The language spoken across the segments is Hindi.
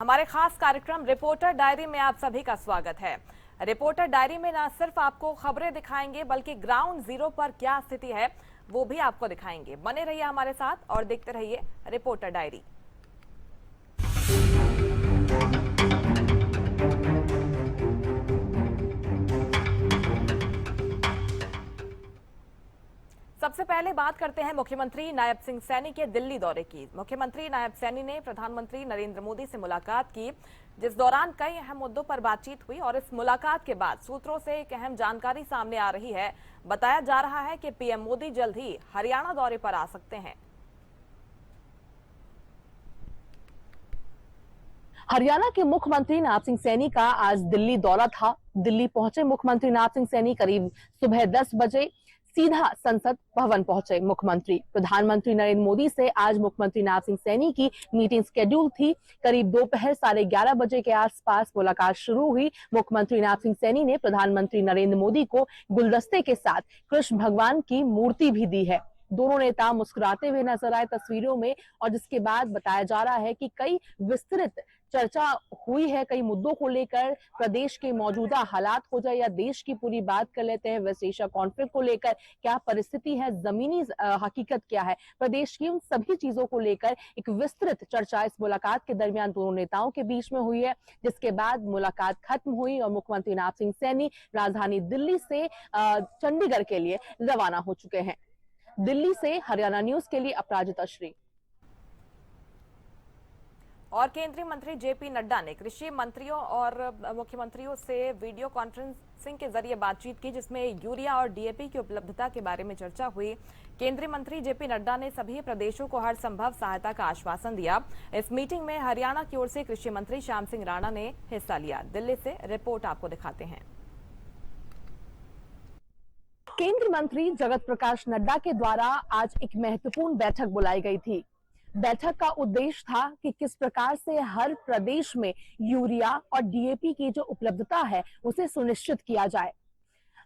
हमारे खास कार्यक्रम रिपोर्टर डायरी में आप सभी का स्वागत है। रिपोर्टर डायरी में न सिर्फ आपको खबरें दिखाएंगे बल्कि ग्राउंड जीरो पर क्या स्थिति है वो भी आपको दिखाएंगे। बने रहिए हमारे साथ और देखते रहिए रिपोर्टर डायरी। सबसे पहले बात करते हैं मुख्यमंत्री नायब सिंह सैनी के दिल्ली दौरे की। मुख्यमंत्री नायब सैनी ने प्रधानमंत्री नरेंद्र मोदी से मुलाकात की, जिस दौरान कई अहम मुद्दों पर बातचीत हुई और इस मुलाकात के बाद सूत्रों से एक अहम जानकारी सामने आ रही है। बताया जा रहा है कि पीएम मोदी जल्द ही हरियाणा दौरे पर आ सकते हैं। हरियाणा के मुख्यमंत्री नायब सिंह सैनी का आज दिल्ली दौरा था। दिल्ली पहुंचे मुख्यमंत्री नायब सिंह सैनी करीब सुबह 10 बजे सीधा संसद भवन पहुंचे। मुख्यमंत्री प्रधानमंत्री नरेंद्र मोदी से आज मुख्यमंत्री नायब सिंह सैनी की मीटिंग शेड्यूल थी। करीब दोपहर 11:30 बजे के आसपास मुलाकात शुरू हुई। मुख्यमंत्री नायब सिंह सैनी ने प्रधानमंत्री नरेंद्र मोदी को गुलदस्ते के साथ कृष्ण भगवान की मूर्ति भी दी है। दोनों नेता मुस्कुराते हुए नजर आए तस्वीरों में, और जिसके बाद बताया जा रहा है कि कई विस्तृत चर्चा हुई है कई मुद्दों को लेकर। प्रदेश के मौजूदा हालात हो जाए या देश की पूरी बात कर लेते हैं, वेस्ट एशिया कॉन्फ्लिक्ट को लेकर क्या परिस्थिति है, जमीनी हकीकत क्या है, प्रदेश की उन सभी चीजों को लेकर एक विस्तृत चर्चा इस मुलाकात के दरमियान दोनों नेताओं के बीच में हुई है। जिसके बाद मुलाकात खत्म हुई और मुख्यमंत्री नायब सिंह सैनी राजधानी दिल्ली से चंडीगढ़ के लिए रवाना हो चुके हैं। दिल्ली से हरियाणा न्यूज के लिए अपराजिता श्री। और केंद्रीय मंत्री जेपी नड्डा ने कृषि मंत्रियों और मुख्यमंत्रियों से वीडियो कॉन्फ्रेंसिंग के जरिए बातचीत की, जिसमें यूरिया और डीएपी की उपलब्धता के बारे में चर्चा हुई। केंद्रीय मंत्री जेपी नड्डा ने सभी प्रदेशों को हर संभव सहायता का आश्वासन दिया। इस मीटिंग में हरियाणा की ओर से कृषि मंत्री श्याम सिंह राणा ने हिस्सा लिया। दिल्ली से रिपोर्ट आपको दिखाते हैं। केंद्रीय मंत्री जगत प्रकाश नड्डा के द्वारा आज एक महत्वपूर्ण बैठक बुलाई गई थी। बैठक का उद्देश्य था कि किस प्रकार से हर प्रदेश में यूरिया और डीएपी की जो उपलब्धता है उसे सुनिश्चित किया जाए।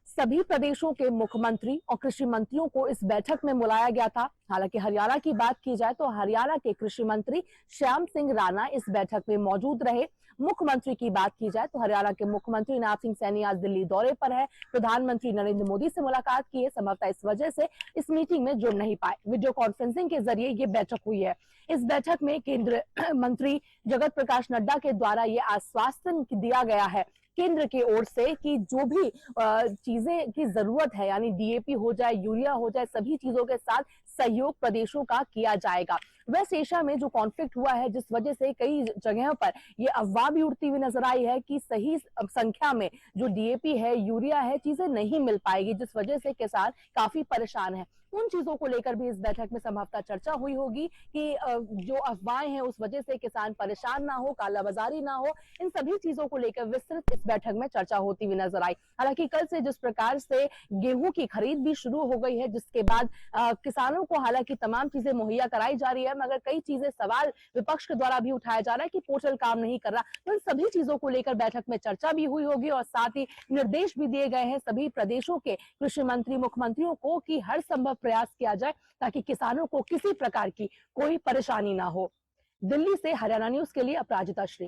सभी प्रदेशों के मुख्यमंत्री और कृषि मंत्रियों को इस बैठक में बुलाया गया था। हालांकि हरियाणा की बात की जाए तो हरियाणा के कृषि मंत्री श्याम सिंह राणा इस बैठक में मौजूद रहे। मुख्यमंत्री की बात की जाए तो हरियाणा के मुख्यमंत्री नायब सिंह सैनी आज दिल्ली दौरे पर है। प्रधानमंत्री नरेंद्र मोदी से मुलाकात की है, संभवतः इस वजह से इस मीटिंग में जुड़ नहीं पाए। वीडियो कॉन्फ्रेंसिंग के जरिए ये बैठक हुई है। इस बैठक में केंद्रीय मंत्री जगत प्रकाश नड्डा के द्वारा ये आश्वासन दिया गया है केंद्र की ओर से कि जो भी चीजें की जरूरत है, यानी डीएपी हो जाए, यूरिया हो जाए, सभी चीजों के साथ सहयोग प्रदेशों का किया जाएगा। वेस्ट एशिया में जो कॉन्फ्लिक्ट हुआ है, जिस वजह से कई जगहों पर ये अफवाह भी उड़ती हुई नजर आई है कि सही संख्या में जो डीएपी है, यूरिया है, चीजें नहीं मिल पाएगी, जिस वजह से किसान काफी परेशान है। उन चीजों को लेकर भी इस बैठक में संभवतः चर्चा हुई होगी कि जो अफवाहें हैं उस वजह से किसान परेशान ना हो, कालाबाजारी ना हो, इन सभी चीजों को लेकर विस्तृत इस बैठक में चर्चा होती हुई नजर आई। हालांकि कल से जिस प्रकार से गेहूं की खरीद भी शुरू हो गई है, जिसके बाद किसानों को हालांकि तमाम चीजें मुहैया कराई जा रही है, मगर कई चीजें सवाल विपक्ष के द्वारा भी उठाया जा रहा है कि पोर्टल काम नहीं कर रहा। तो इन सभी चीजों को लेकर बैठक में चर्चा भी हुई होगी और साथ ही निर्देश भी दिए गए हैं सभी प्रदेशों के कृषि मंत्री मुख्यमंत्रियों को कि हर संभव प्रयास किया जाए ताकि किसानों को किसी प्रकार की कोई परेशानी ना हो। दिल्ली से हरियाणा न्यूज के लिए अपराजिता श्री।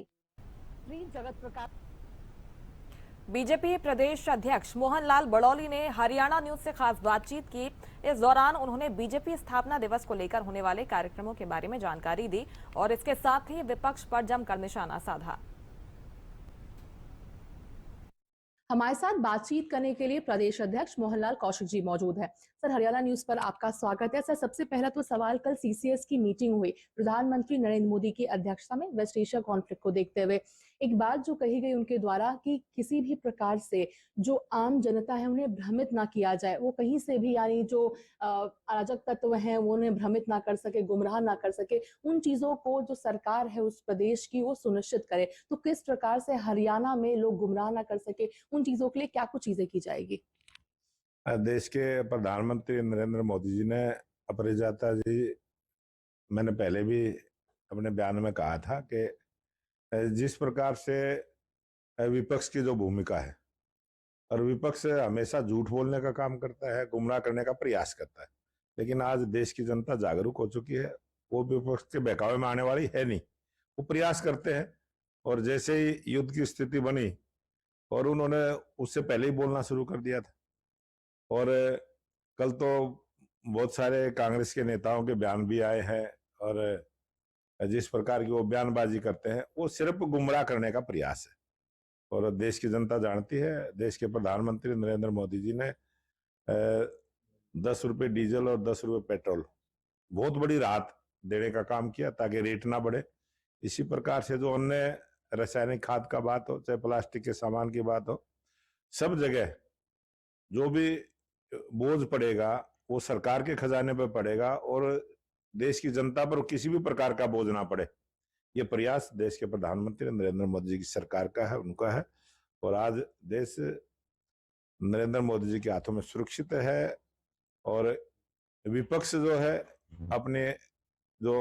जगत प्रकाश। बीजेपी प्रदेश अध्यक्ष मोहनलाल बड़ौली ने हरियाणा न्यूज से खास बातचीत की। इस दौरान उन्होंने बीजेपी स्थापना दिवस को लेकर होने वाले कार्यक्रमों के बारे में जानकारी दी और इसके साथ ही विपक्ष पर जमकर निशाना साधा। हमारे साथ बातचीत करने के लिए प्रदेश अध्यक्ष मोहनलाल कौशिक जी मौजूद है। सर, हरियाणा न्यूज पर आपका स्वागत है। सर, सबसे पहला तो सवाल, कल सीसीएस की मीटिंग हुई प्रधानमंत्री नरेंद्र मोदी की अध्यक्षता में वेस्ट एशिया कॉन्फ्लिक्ट को देखते हुए। एक बात जो कही गई उनके द्वारा कि किसी भी प्रकार से जो आम जनता है उन्हें भ्रमित ना किया जाए, वो कहीं से भी यानी जो अराजक तत्व हैं वो उन्हें भ्रमित ना कर सके, गुमराह ना कर सके, उन चीजों को जो सरकार है उस प्रदेश की वो सुनिश्चित करे। तो किस प्रकार से हरियाणा में लोग गुमराह ना कर सके, उन चीजों के लिए क्या कुछ चीजें की जाएगी? देश के प्रधानमंत्री नरेंद्र मोदी जी ने अपरिजाता जी, मैंने पहले भी अपने बयान में कहा था कि जिस प्रकार से विपक्ष की जो भूमिका है, और विपक्ष हमेशा झूठ बोलने का काम करता है, गुमराह करने का प्रयास करता है, लेकिन आज देश की जनता जागरूक हो चुकी है। वो विपक्ष के बहकावे में आने वाली है नहीं। वो प्रयास करते हैं और जैसे ही युद्ध की स्थिति बनी और उन्होंने उससे पहले ही बोलना शुरू कर दिया था। और कल तो बहुत सारे कांग्रेस के नेताओं के बयान भी आए हैं और जिस प्रकार की वो बयानबाजी करते हैं वो सिर्फ गुमराह करने का प्रयास है। और देश की जनता जानती है, देश के प्रधानमंत्री नरेंद्र मोदी जी ने 10 रुपए डीजल और 10 रुपए पेट्रोल बहुत बड़ी राहत देने का काम किया ताकि रेट ना बढ़े। इसी प्रकार से जो अन्य रासायनिक खाद का बात हो, चाहे प्लास्टिक के सामान की बात हो, सब जगह जो भी बोझ पड़ेगा वो सरकार के खजाने पर पड़ेगा और देश की जनता पर किसी भी प्रकार का बोझ ना पड़े। ये प्रयास देश के प्रधानमंत्री नरेंद्र मोदी जी की सरकार का है, उनका है। और आज देश नरेंद्र मोदी जी के हाथों में सुरक्षित है और विपक्ष जो है अपने जो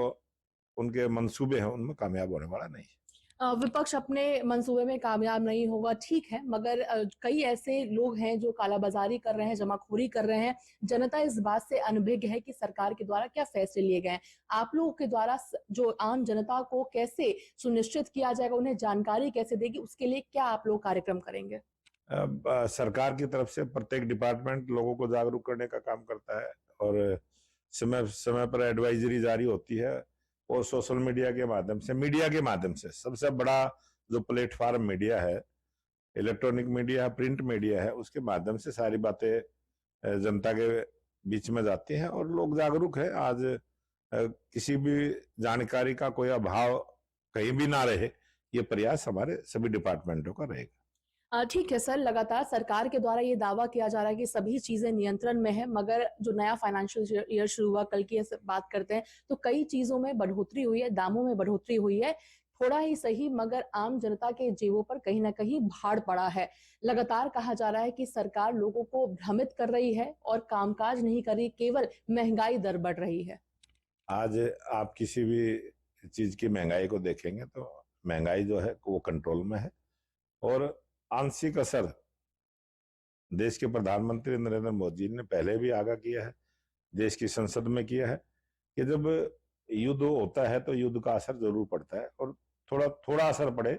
उनके मंसूबे हैं उनमें कामयाब होने वाला नहीं है। विपक्ष अपने मंसूबे में कामयाब नहीं होगा, ठीक है, मगर कई ऐसे लोग हैं जो कालाबाजारी कर रहे हैं, जमाखोरी कर रहे हैं। जनता इस बात से अनभिज्ञ है कि सरकार के द्वारा क्या फैसले लिए गए हैं। आप लोगों के द्वारा जो आम जनता को कैसे सुनिश्चित किया जाएगा, उन्हें जानकारी कैसे देगी, उसके लिए क्या आप लोग कार्यक्रम करेंगे? सरकार की तरफ से प्रत्येक डिपार्टमेंट लोगों को जागरूक करने का काम करता है और समय समय पर एडवाइजरी जारी होती है और सोशल मीडिया के माध्यम से, मीडिया के माध्यम से, सबसे बड़ा जो प्लेटफॉर्म मीडिया है, इलेक्ट्रॉनिक मीडिया, प्रिंट मीडिया है, उसके माध्यम से सारी बातें जनता के बीच में जाती हैं और लोग जागरूक है। आज किसी भी जानकारी का कोई अभाव कहीं भी ना रहे, ये प्रयास हमारे सभी डिपार्टमेंटों का रहेगा। ठीक है सर, लगातार सरकार के द्वारा ये दावा किया जा रहा है कि सभी चीजें नियंत्रण में है, मगर जो नया फाइनेंशियल ईयर शुरू हुआ, कल की बात करते हैं तो कई चीजों में बढ़ोतरी हुई है, दामों में बढ़ोतरी हुई है, थोड़ा ही सही, मगर आम जनता के जेबों पर कहीं ना कहीं भार पड़ा है। लगातार कहा जा रहा है कि सरकार लोगों को भ्रमित कर रही है और कामकाज नहीं कर रही, केवल महंगाई दर बढ़ रही है। आज आप किसी भी चीज की महंगाई को देखेंगे तो महंगाई जो है वो कंट्रोल में है और आंशिक असर देश के प्रधानमंत्री नरेंद्र मोदी ने पहले भी आगाह किया है, देश की संसद में किया है कि जब युद्ध होता है तो युद्ध का असर जरूर पड़ता है और थोड़ा थोड़ा असर पड़े,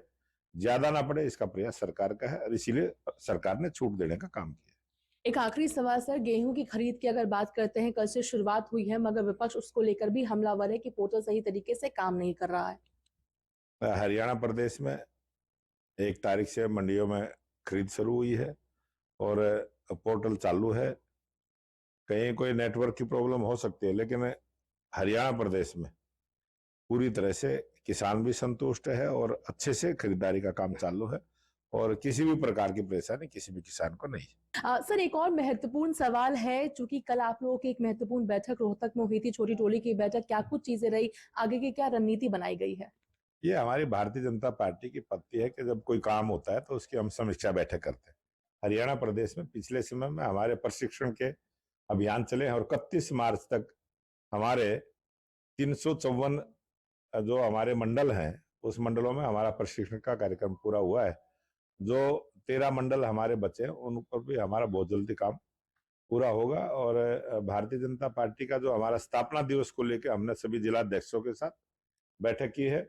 ज्यादा ना पड़े, इसका प्रयास सरकार का है और इसीलिए सरकार ने छूट देने का काम किया। एक आखिरी सवाल सर, गेहूं की खरीद की अगर बात करते हैं, कल से शुरुआत हुई है, मगर विपक्ष उसको लेकर भी हमलावर है कि पोर्टल सही तरीके से काम नहीं कर रहा है। हरियाणा प्रदेश में 1 तारीख से मंडियों में खरीद शुरू हुई है और पोर्टल चालू है। कहीं कोई नेटवर्क की प्रॉब्लम हो सकती है, लेकिन हरियाणा प्रदेश में पूरी तरह से किसान भी संतुष्ट है और अच्छे से खरीदारी का काम चालू है और किसी भी प्रकार की परेशानी किसी भी किसान को नहीं। सर, एक और महत्वपूर्ण सवाल है, चूंकि कल आप लोगों की एक महत्वपूर्ण बैठक रोहतक में हुई थी, छोटी टोली की बैठक, क्या कुछ चीजें रही, आगे की क्या रणनीति बनाई गई है? ये हमारी भारतीय जनता पार्टी की पद्धति है कि जब कोई काम होता है तो उसकी हम समीक्षा बैठक करते हैं। हरियाणा प्रदेश में पिछले समय में हमारे प्रशिक्षण के अभियान चले हैं और 31 मार्च तक हमारे 354 जो हमारे मंडल हैं उस मंडलों में हमारा प्रशिक्षण का कार्यक्रम पूरा हुआ है। जो 13 मंडल हमारे बचे हैं उन पर भी हमारा बहुत जल्दी काम पूरा होगा और भारतीय जनता पार्टी का जो हमारा स्थापना दिवस को लेकर हमने सभी जिलाध्यक्षों के साथ बैठक की है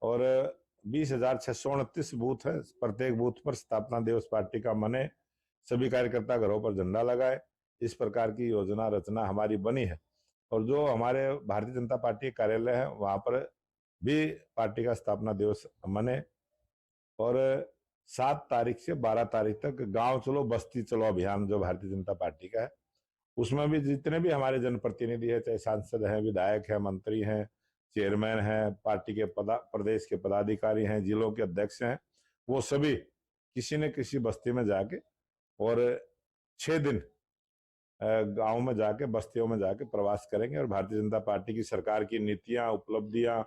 और 20,629 बूथ है, प्रत्येक बूथ पर स्थापना दिवस पार्टी का मने, सभी कार्यकर्ता घरों पर झंडा लगाए, इस प्रकार की योजना रचना हमारी बनी है। और जो हमारे भारतीय जनता पार्टी कार्यालय है वहां पर भी पार्टी का स्थापना दिवस मने और 7 तारीख से 12 तारीख तक गांव चलो बस्ती चलो अभियान जो भारतीय जनता पार्टी का है, उसमें भी जितने भी हमारे जनप्रतिनिधि है, चाहे सांसद हैं, विधायक हैं, मंत्री हैं, चेयरमैन हैं, पार्टी के प्रदेश के पदाधिकारी हैं, जिलों के अध्यक्ष हैं, वो सभी किसी न किसी बस्ती में जाके और 6 दिन गांव में जाके, बस्तियों में जाके प्रवास करेंगे और भारतीय जनता पार्टी की सरकार की नीतियां, उपलब्धियां,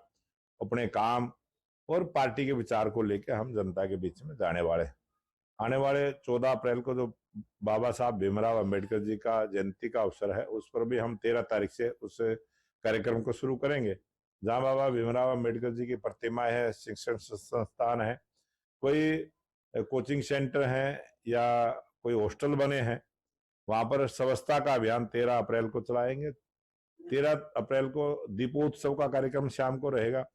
अपने काम और पार्टी के विचार को लेकर हम जनता के बीच में जाने वाले हैं। आने वाले 14 अप्रैल को जो बाबा साहब भीमराव अंबेडकर जी का जयंती का अवसर है, उस पर भी हम 13 तारीख से उस कार्यक्रम को शुरू करेंगे। जहां बाबा भीमराव अंबेडकर जी की प्रतिमा है, शिक्षण संस्थान है, कोई कोचिंग सेंटर है या कोई हॉस्टल बने हैं, वहां पर स्वच्छता का अभियान 13 अप्रैल को चलाएंगे। 13 अप्रैल को दीपोत्सव का कार्यक्रम शाम को रहेगा।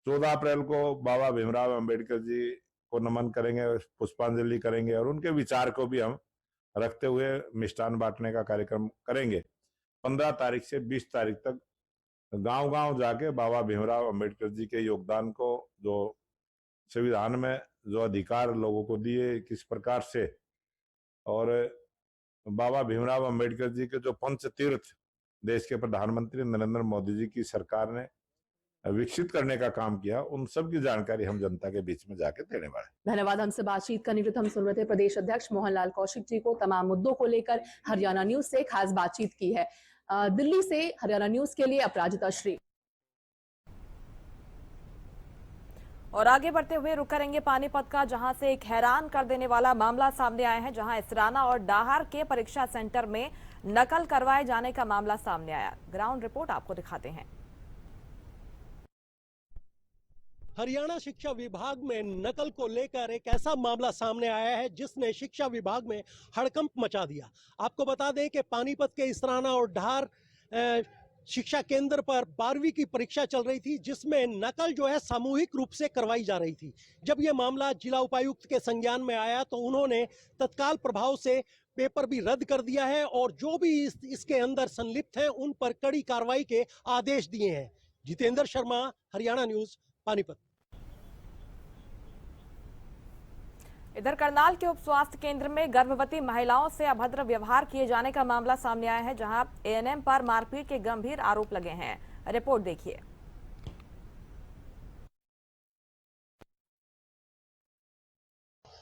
14 अप्रैल को बाबा भीमराव अंबेडकर जी को नमन करेंगे, पुष्पांजलि करेंगे और उनके विचार को भी हम रखते हुए मिष्ठान बांटने का कार्यक्रम करेंगे। 15 तारीख से 20 तारीख तक गांव-गांव जाके बाबा भीमराव अंबेडकर जी के योगदान को, जो संविधान में जो अधिकार लोगों को दिए किस प्रकार से, और बाबा भीमराव अंबेडकर जी के जो पंच तीर्थ देश के प्रधानमंत्री नरेंद्र मोदी जी की सरकार ने विकसित करने का काम किया, उन सब की जानकारी हम जनता के बीच में जाके देने वाले हैं। धन्यवाद। हमसे बातचीत करने के लिए हम सुन रहे थे प्रदेश अध्यक्ष मोहनलाल कौशिक जी को। तमाम मुद्दों को लेकर हरियाणा न्यूज से खास बातचीत की है। दिल्ली से हरियाणा न्यूज के लिए अपराजिता श्री। और आगे बढ़ते हुए रुक करेंगे पानीपत का, जहां से एक हैरान कर देने वाला मामला सामने आया है, जहां इसराना और डाहर के परीक्षा सेंटर में नकल करवाए जाने का मामला सामने आया। ग्राउंड रिपोर्ट आपको दिखाते हैं। हरियाणा शिक्षा विभाग में नकल को लेकर एक ऐसा मामला सामने आया है जिसने शिक्षा विभाग में हड़कंप मचा दिया। आपको बता दें कि पानीपत के इसराना और डाहर शिक्षा केंद्र पर 12वीं की परीक्षा चल रही थी, जिसमें नकल जो है सामूहिक रूप से करवाई जा रही थी। जब यह मामला जिला उपायुक्त के संज्ञान में आया तो उन्होंने तत्काल प्रभाव से पेपर भी रद्द कर दिया है और जो भी इसके अंदर संलिप्त हैं उन पर कड़ी कार्रवाई के आदेश दिए हैं। जितेंद्र शर्मा, हरियाणा न्यूज, पानीपत। इधर करनाल के उप स्वास्थ्य केंद्र में गर्भवती महिलाओं से अभद्र व्यवहार किए जाने का मामला सामने आया है, जहां एएनएम पर मारपीट के गंभीर आरोप लगे हैं। रिपोर्ट देखिए।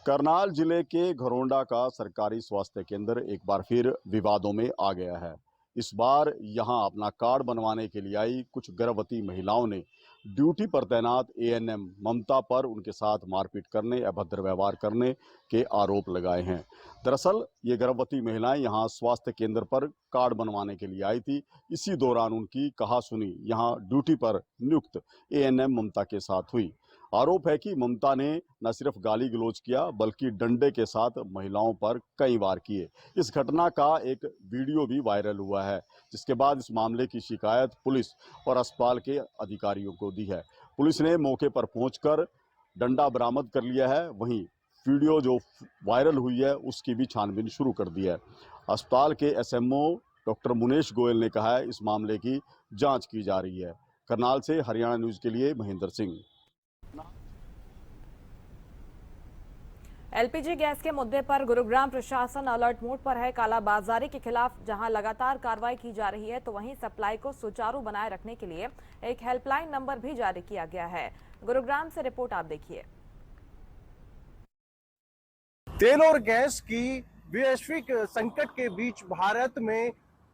करनाल जिले के घरोंडा का सरकारी स्वास्थ्य केंद्र एक बार फिर विवादों में आ गया है। इस बार यहां अपना कार्ड बनवाने के लिए आई कुछ गर्भवती महिलाओं ने ड्यूटी पर तैनात एएनएम ममता पर उनके साथ मारपीट करने, अभद्र व्यवहार करने के आरोप लगाए हैं। दरअसल ये गर्भवती महिलाएं यहां स्वास्थ्य केंद्र पर कार्ड बनवाने के लिए आई थी। इसी दौरान उनकी कहासुनी यहां ड्यूटी पर नियुक्त एएनएम ममता के साथ हुई। आरोप है कि ममता ने न सिर्फ गाली गलौज किया बल्कि डंडे के साथ महिलाओं पर कई वार किए। इस घटना का एक वीडियो भी वायरल हुआ है, जिसके बाद इस मामले की शिकायत पुलिस और अस्पताल के अधिकारियों को दी है। पुलिस ने मौके पर पहुंचकर डंडा बरामद कर लिया है। वहीं वीडियो जो वायरल हुई है उसकी भी छानबीन शुरू कर दी है। अस्पताल के एसएमओ डॉक्टर मुनेश गोयल ने कहा है इस मामले की जाँच की जा रही है। करनाल से हरियाणा न्यूज के लिए महेंद्र सिंह। एलपीजी गैस के मुद्दे पर गुरुग्राम प्रशासन अलर्ट मोड पर है। कालाबाजारी के खिलाफ जहां लगातार कार्रवाई की जा रही है, तो वहीं सप्लाई को सुचारू बनाए रखने के लिए एक हेल्पलाइन नंबर भी जारी किया गया है। गुरुग्राम से रिपोर्ट आप देखिए। तेल और गैस की वैश्विक संकट के बीच भारत में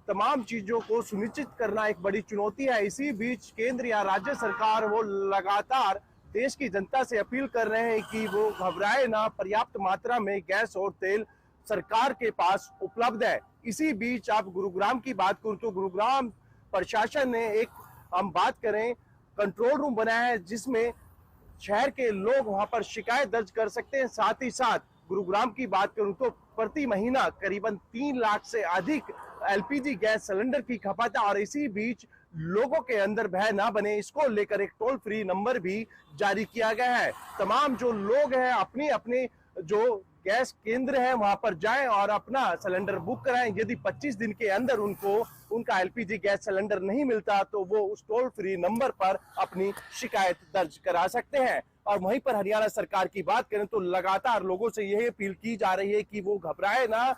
तमाम चीजों को सुनिश्चित करना एक बड़ी चुनौती है। इसी बीच केंद्र या राज्य सरकार वो लगातार देश की जनता से अपील कर रहे हैं कि वो घबराए ना, पर्याप्त मात्रा में गैस और तेल सरकार के पास उपलब्ध है। इसी बीच आप गुरुग्राम की बात करूं तो गुरुग्राम प्रशासन ने एक, हम बात करें, कंट्रोल रूम बनाया है जिसमें शहर के लोग वहां पर शिकायत दर्ज कर सकते हैं। साथ ही साथ गुरुग्राम की बात करूं तो प्रति महीना करीबन 3 लाख से अधिक एलपीजी गैस सिलेंडर की खपत है। और इसी बीच लोगों के अंदर भय ना बने, इसको लेकर एक टोल फ्री नंबर भी जारी किया गया है। तमाम जो लोग हैं अपनी अपने जो गैस केंद्र है वहां पर जाएं और अपना सिलेंडर बुक कराएं। यदि 25 दिन के अंदर उनको उनका एलपीजी गैस सिलेंडर नहीं मिलता तो वो उस टोल फ्री नंबर पर अपनी शिकायत दर्ज करा सकते हैं। और वहीं पर हरियाणा सरकार की बात करें तो लगातार लोगों से यह अपील की जा रही है कि वो घबराए ना।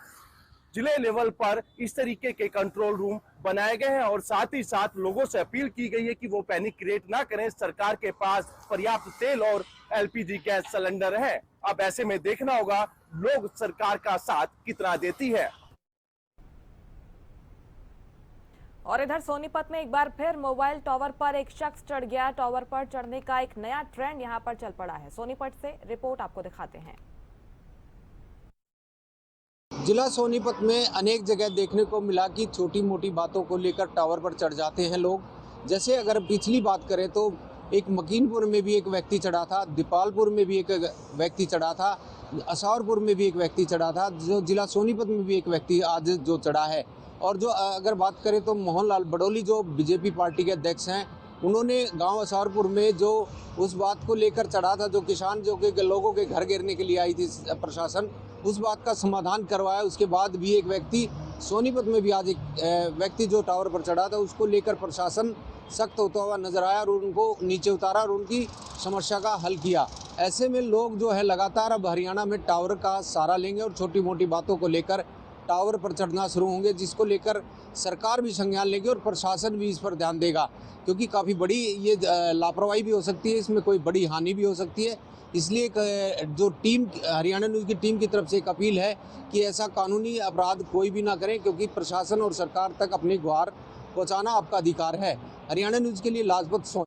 जिले लेवल पर इस तरीके के कंट्रोल रूम बनाए गए हैं और साथ ही साथ लोगों से अपील की गई है कि वो पैनिक क्रिएट ना करें। सरकार के पास पर्याप्त तेल और एलपीजी गैस सिलेंडर है। अब ऐसे में देखना होगा लोग सरकार का साथ कितना देती है। और इधर सोनीपत में एक बार फिर मोबाइल टावर पर एक शख्स चढ़ गया। टावर पर चढ़ने का एक नया ट्रेंड यहां पर चल पड़ा है। सोनीपत से रिपोर्ट आपको दिखाते हैं। जिला सोनीपत में अनेक जगह देखने को मिला कि छोटी मोटी बातों को लेकर टावर पर चढ़ जाते हैं लोग। जैसे अगर पिछली बात करें तो एक मकीनपुर में भी एक व्यक्ति चढ़ा था, दीपालपुर में भी एक व्यक्ति चढ़ा था, असौरपुर में भी एक व्यक्ति चढ़ा था, जो जिला सोनीपत में भी एक व्यक्ति आज जो चढ़ा है। और जो अगर बात करें तो मोहनलाल बडोली जो बीजेपी पार्टी के अध्यक्ष हैं, उन्होंने गांव असारपुर में जो उस बात को लेकर चढ़ा था, जो किसान जो कि लोगों के घर घेरने के लिए आई थी प्रशासन, उस बात का समाधान करवाया। उसके बाद भी एक व्यक्ति सोनीपत में भी आज एक व्यक्ति जो टावर पर चढ़ा था, उसको लेकर प्रशासन सख्त होता हुआ नजर आया और उनको नीचे उतारा और उनकी समस्या का हल किया। ऐसे में लोग जो है लगातार अब हरियाणा में टावर का सहारा लेंगे और छोटी मोटी बातों को लेकर टावर पर चढ़ना शुरू होंगे, जिसको लेकर सरकार भी संज्ञान लेगी और प्रशासन भी इस पर ध्यान देगा, क्योंकि काफ़ी बड़ी ये लापरवाही भी हो सकती है, इसमें कोई बड़ी हानि भी हो सकती है। इसलिए जो टीम हरियाणा न्यूज़ की टीम की तरफ से एक अपील है कि ऐसा कानूनी अपराध कोई भी ना करे, क्योंकि प्रशासन और सरकार तक अपनी गुहार पहुंचाना आपका अधिकार है। हरियाणा न्यूज़ के लिए लाजपत सोनी।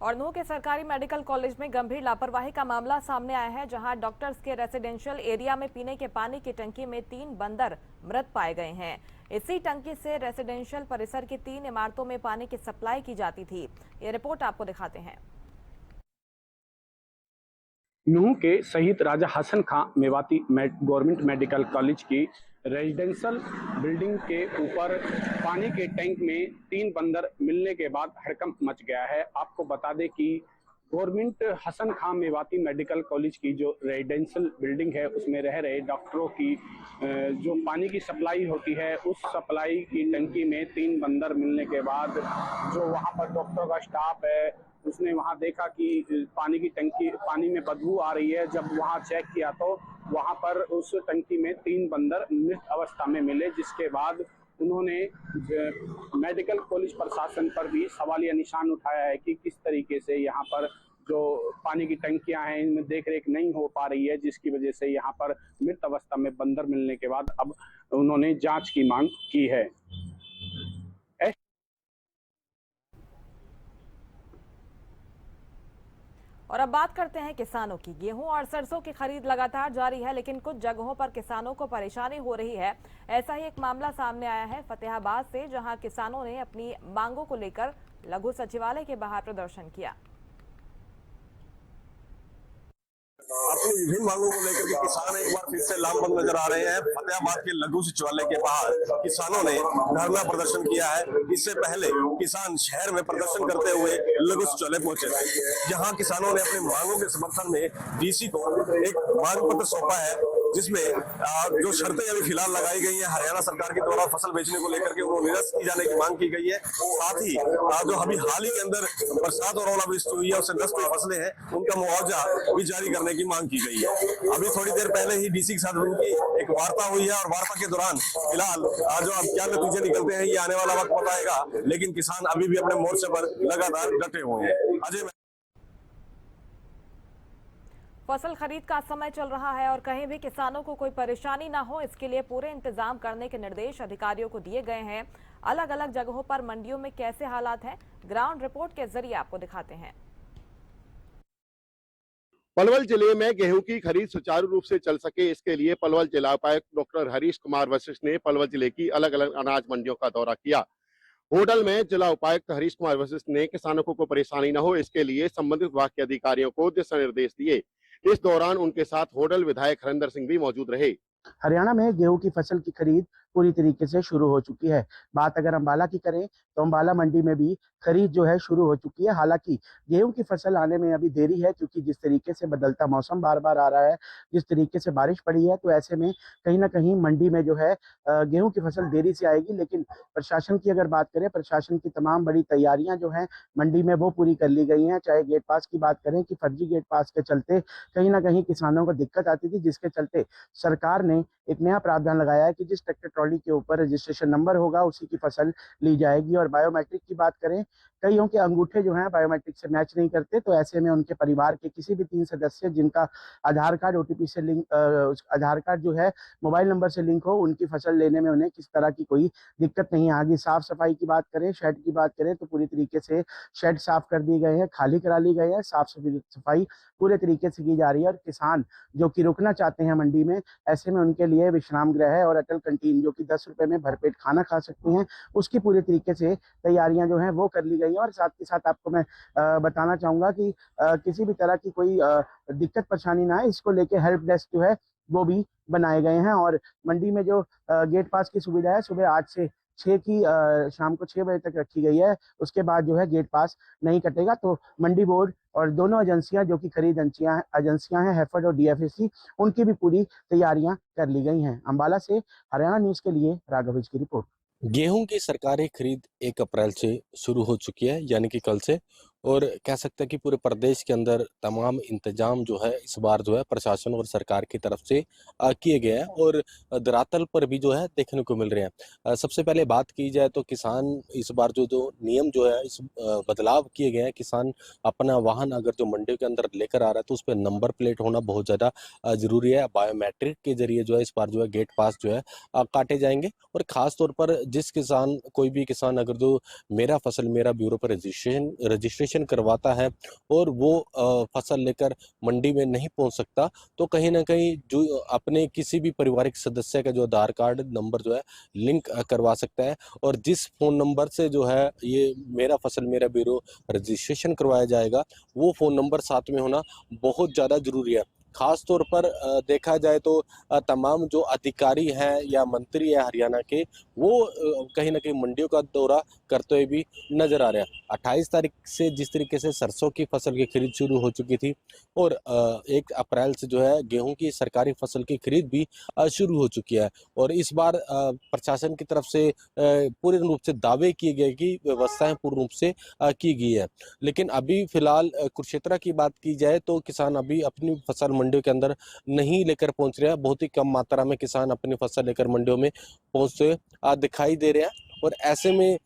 और नूंह के सरकारी मेडिकल कॉलेज में गंभीर लापरवाही का मामला सामने आया है, जहां डॉक्टर्स के रेसिडेंशियल एरिया में पीने के पानी की टंकी में 3 बंदर मृत पाए गए हैं। इसी टंकी से रेसिडेंशियल परिसर की 3 इमारतों में पानी की सप्लाई की जाती थी। ये रिपोर्ट आपको दिखाते हैं। नूंह के शहीद राजा हसन खां मेवाती गवर्नमेंट मेडिकल कॉलेज की रेजिडेंशियल बिल्डिंग के ऊपर पानी के टैंक में 3 बंदर मिलने के बाद हड़कंप मच गया है। आपको बता दें कि गवर्नमेंट हसन खां मेवाती मेडिकल कॉलेज की जो रेजिडेंशियल बिल्डिंग है, उसमें रह रहे डॉक्टरों की जो पानी की सप्लाई होती है, उस सप्लाई की टंकी में 3 बंदर मिलने के बाद जो वहाँ पर डॉक्टर का स्टाफ है, उसने वहाँ देखा कि पानी की टंकी, पानी में बदबू आ रही है। जब वहाँ चेक किया तो वहाँ पर उस टंकी में 3 बंदर मृत अवस्था में मिले, जिसके बाद उन्होंने मेडिकल कॉलेज प्रशासन पर भी सवालिया निशान उठाया है कि किस तरीके से यहाँ पर जो पानी की टंकियां हैं, इनमें देखरेख नहीं हो पा रही है, जिसकी वजह से यहाँ पर मृत अवस्था में बंदर मिलने के बाद अब उन्होंने जांच की मांग की है। और अब बात करते हैं किसानों की। गेहूं और सरसों की खरीद लगातार जारी है, लेकिन कुछ जगहों पर किसानों को परेशानी हो रही है। ऐसा ही एक मामला सामने आया है फतेहाबाद से, जहां किसानों ने अपनी मांगों को लेकर लघु सचिवालय के बाहर प्रदर्शन किया। अपनी विभिन्न मांगों को लेकर के किसान एक बार फिर से लामबंद नजर आ रहे हैं। फतेहाबाद के लघु सचिवालय के बाहर किसानों ने धरना प्रदर्शन किया है। इससे पहले किसान शहर में प्रदर्शन करते हुए लघु सचिवालय पहुंचे थे, जहां किसानों ने अपनी मांगों के समर्थन में डीसी को एक मांग पत्र सौंपा है, जिसमें जो शर्तें अभी फिलहाल लगाई गई है हरियाणा सरकार के द्वारा फसल बेचने को लेकर के, वो निरस्त की जाने की मांग की गई है। साथ ही जो अभी हाल ही के अंदर बरसात और ओलावृष्टि हुई है, उससे नष्ट हुई फसलें हैं, उनका मुआवजा भी जारी करने की मांग की गई है। अभी थोड़ी देर पहले ही डीसी के साथ उनकी एक वार्ता हुई है और वार्ता के दौरान फिलहाल जो अब क्या नतीजे निकलते हैं, ये आने वाला वक्त बताएगा, लेकिन किसान अभी भी अपने मोर्चे पर लगातार डटे हुए हैं। अजय, फसल खरीद का समय चल रहा है और कहीं भी किसानों को कोई परेशानी ना हो, इसके लिए पूरे इंतजाम करने के निर्देश अधिकारियों को दिए गए हैं। अलग अलग जगहों पर मंडियों में कैसे हालात हैं, ग्राउंड रिपोर्ट के जरिए आपको दिखाते हैं। पलवल जिले में गेहूं की खरीद सुचारू रूप से चल सके, इसके लिए पलवल जिला उपायुक्त डॉक्टर हरीश कुमार वशिष्ठ ने पलवल जिले की अलग अलग अनाज मंडियों का दौरा किया। होडल में जिला उपायुक्त हरीश कुमार वशिष्ठ ने किसानों को कोई परेशानी न हो, इसके लिए संबंधित विभाग के अधिकारियों को दिशा निर्देश दिए। इस दौरान उनके साथ होडल विधायक हरिंदर सिंह भी मौजूद रहे। हरियाणा में गेहूं की फसल की खरीद पूरी तरीके से शुरू हो चुकी है। बात अगर अम्बाला की करें तो अम्बाला मंडी में भी खरीद जो है शुरू हो चुकी है। हालांकि गेहूं की फसल आने में अभी देरी है, क्योंकि जिस तरीके से बदलता मौसम बार बार आ रहा है, जिस तरीके से बारिश पड़ी है, तो ऐसे में कहीं ना कहीं मंडी में जो है गेहूं की फसल देरी से आएगी। लेकिन प्रशासन की अगर बात करें, प्रशासन की तमाम बड़ी तैयारियां जो है मंडी में वो पूरी कर ली गई हैं। चाहे गेट पास की बात करें कि फर्जी गेट पास के चलते कहीं ना कहीं किसानों को दिक्कत आती थी, जिसके चलते सरकार ने एक नया प्रावधान लगाया है कि जिस ट्रैक्टर ट्रॉली के ऊपर रजिस्ट्रेशन नंबर होगा उसी की फसल ली जाएगी। और बायोमेट्रिक की बात करें, कईयों के अंगूठे जो हैं बायोमेट्रिक से मैच नहीं करते, तो ऐसे में उनके परिवार के किसी भी 3 सदस्य जिनका आधार कार्ड ओटीपी से लिंक, आधार कार्ड जो है मोबाइल नंबर से लिंक हो, उनकी फसल लेने में उन्हें किस तरह की कोई दिक्कत नहीं आएगी। साफ सफाई की बात करें, शेड की बात करें, तो पूरी तरीके से शेड साफ कर दिए गए हैं, खाली करा ली गए हैं, साफ सफाई पूरे तरीके से की जा रही है। और किसान जो कि रुकना चाहते हैं मंडी में, ऐसे में उनके लिए विश्राम गृह है और अटल कैंटीन जो कि 10 रुपए में भरपेट खाना खा सकते हैं, उसकी पूरी तरीके से तैयारियां जो हैं वो कर ली गई हैं। और साथ के साथ आपको मैं बताना चाहूंगा कि किसी भी तरह की कोई दिक्कत परेशानी ना है, इसको लेके हेल्प डेस्क जो है वो भी बनाए गए हैं। और मंडी में जो गेट पास की सुविधा है, सुबह 8 से शाम को 6 बजे तक रखी गई है। उसके बाद जो है गेट पास नहीं कटेगा। तो मंडी बोर्ड और दोनों एजेंसियां जो कि खरीद एजेंसियां हैं, हैफेड और डीएफएसी, उनकी भी पूरी तैयारियां कर ली गई हैं। अंबाला से हरियाणा न्यूज के लिए राघविज की रिपोर्ट। गेहूं की सरकारी खरीद 1 अप्रैल से शुरू हो चुकी है, यानी कि कल से। और कह सकते हैं कि पूरे प्रदेश के अंदर तमाम इंतजाम जो है इस बार जो है प्रशासन और सरकार की तरफ से किए गए हैं और धरातल पर भी जो है देखने को मिल रहे हैं। सबसे पहले बात की जाए तो किसान इस बार जो नियम जो है इस बदलाव किए गए हैं। किसान अपना वाहन अगर जो मंडी के अंदर लेकर आ रहा है तो उस पर नंबर प्लेट होना बहुत ज़्यादा ज़रूरी है। बायोमेट्रिक के जरिए जो है इस बार जो है गेट पास जो है काटे जाएंगे। और ख़ास तौर पर जिस किसान कोई भी किसान अगर जो मेरा फसल मेरा ब्यूरो पर रजिस्ट्रेशन करवाता है और वो फसल लेकर मंडी में नहीं पहुंच सकता, तो कहीं ना कहीं जो अपने किसी भी पारिवारिक सदस्य का जो आधार कार्ड नंबर जो है लिंक करवा सकता है। और जिस फोन नंबर से जो है ये मेरा फसल मेरा ब्यूरो रजिस्ट्रेशन करवाया जाएगा, वो फोन नंबर साथ में होना बहुत ज़्यादा जरूरी है। खास तौर पर देखा जाए तो तमाम जो अधिकारी हैं या मंत्री है हरियाणा के, वो कहीं ना कहीं मंडियों का दौरा करते हुए भी नजर आ रहे हैं। 28 तारीख से जिस तरीके से सरसों की फसल की खरीद शुरू हो चुकी थी और 1 अप्रैल से जो है गेहूं की सरकारी फसल की खरीद भी शुरू हो चुकी है। और इस बार प्रशासन की तरफ से पूर्ण रूप से दावे किए गए कि व्यवस्थाएं पूर्ण रूप से की गई है। लेकिन अभी फिलहाल कुरुक्षेत्र की बात की जाए तो किसान अभी अपनी फसल मंडियों के अंदर नहीं लेकर पहुंच रहे हैं। बहुत ही कम मात्रा में किसान अपनी फसल लेकर मंडियों में पहुंचते दिखाई दे रहे हैं। और ऐसे में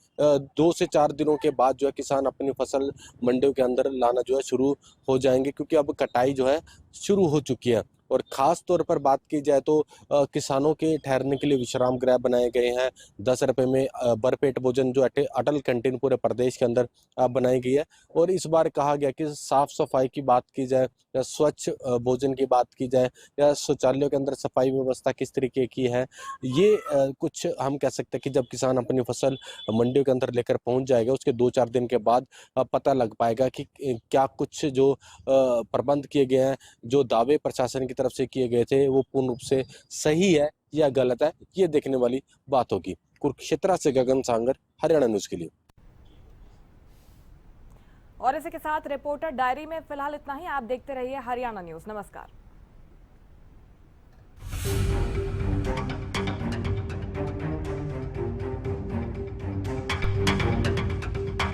2 से 4 दिनों के बाद जो है किसान अपनी फसल मंडियों के अंदर लाना जो है शुरू हो जाएंगे, क्योंकि अब कटाई जो है शुरू हो चुकी है। और ख़ास तौर पर बात की जाए तो किसानों के ठहरने के लिए विश्राम गृह बनाए गए हैं। 10 रुपये में भरपेट भोजन जो अटल कैंटीन पूरे प्रदेश के अंदर बनाई गई है। और इस बार कहा गया कि साफ सफाई की बात की जाए या स्वच्छ भोजन की बात की जाए या शौचालयों के अंदर सफाई व्यवस्था किस तरीके की है, ये कुछ हम कह सकते हैं कि जब किसान अपनी फसल मंडियों के अंदर लेकर पहुंच जाएगा उसके 2-4 दिन के बाद पता लग पाएगा कि क्या कुछ जो प्रबंध किए गए हैं, जो दावे प्रशासन की तरफ से किए गए थे, वो पूर्ण रूप से सही है या गलत है, ये देखने वाली बात होगी। कुरुक्षेत्र से गगन सांगर, हरियाणा न्यूज के लिए। और इसी के साथ रिपोर्टर डायरी में फिलहाल इतना ही। आप देखते रहिए हरियाणा न्यूज। नमस्कार।